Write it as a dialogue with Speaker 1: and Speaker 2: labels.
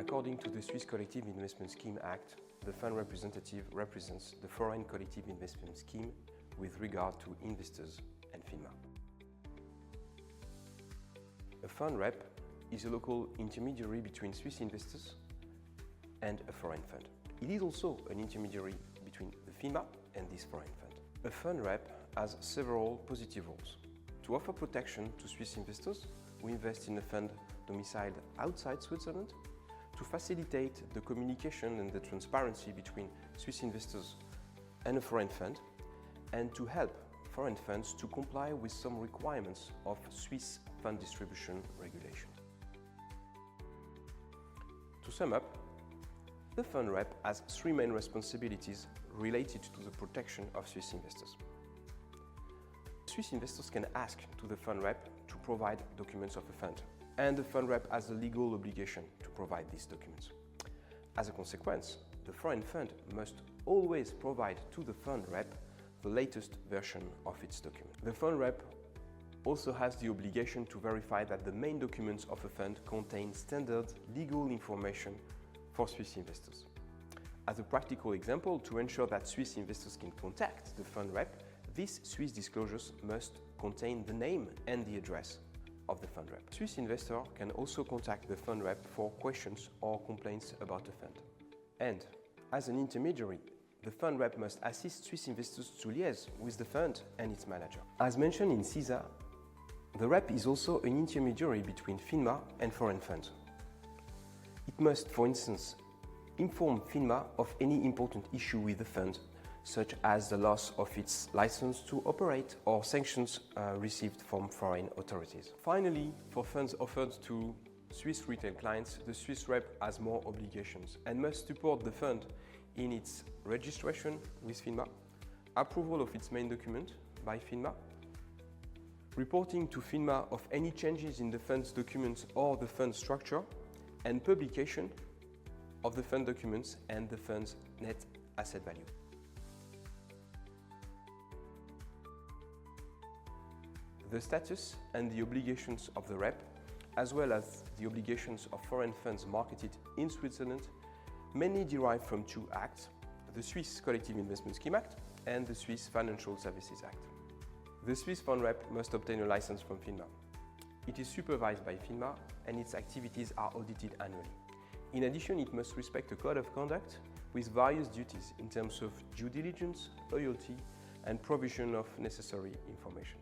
Speaker 1: According to the Swiss Collective Investment Scheme Act, the fund representative represents the foreign collective investment scheme with regard to investors and FINMA. A fund rep is a local intermediary between Swiss investors and a foreign fund. It is also an intermediary between the FINMA and this foreign fund. A fund rep has several positive roles. To offer protection to Swiss investors who invest in a fund domiciled outside Switzerland, to facilitate the communication and the transparency between Swiss investors and a foreign fund, and to help foreign funds to comply with some requirements of Swiss fund distribution regulation. To sum up, the fund rep has three main responsibilities related to the protection of Swiss investors. Swiss investors can ask to the fund rep to provide documents of a fund, and the fund rep has a legal obligation to provide these documents. As a consequence, the foreign fund must always provide to the fund rep the latest version of its document. The fund rep also has the obligation to verify that the main documents of a fund contain standard legal information for Swiss investors. As a practical example, to ensure that Swiss investors can contact the fund rep, these Swiss disclosures must contain the name and the address of the fund rep. Swiss investor can also contact the fund rep for questions or complaints about the fund. And as an intermediary, the fund rep must assist Swiss investors to liaise with the fund and its manager. As mentioned in CISA, the rep is also an intermediary between FINMA and foreign funds. It must, for instance, inform FINMA of any important issue with the fund, such as the loss of its license to operate or sanctions received from foreign authorities. Finally, for funds offered to Swiss retail clients, the Swiss rep has more obligations and must support the fund in its registration with FINMA, approval of its main document by FINMA, reporting to FINMA of any changes in the fund's documents or the fund structure, and publication of the fund documents and the fund's net asset value. The status and the obligations of the rep, as well as the obligations of foreign funds marketed in Switzerland, mainly derive from two acts, the Swiss Collective Investment Scheme Act and the Swiss Financial Services Act. The Swiss fund rep must obtain a license from FINMA. It is supervised by FINMA and its activities are audited annually. In addition, it must respect a code of conduct with various duties in terms of due diligence, loyalty, and provision of necessary information.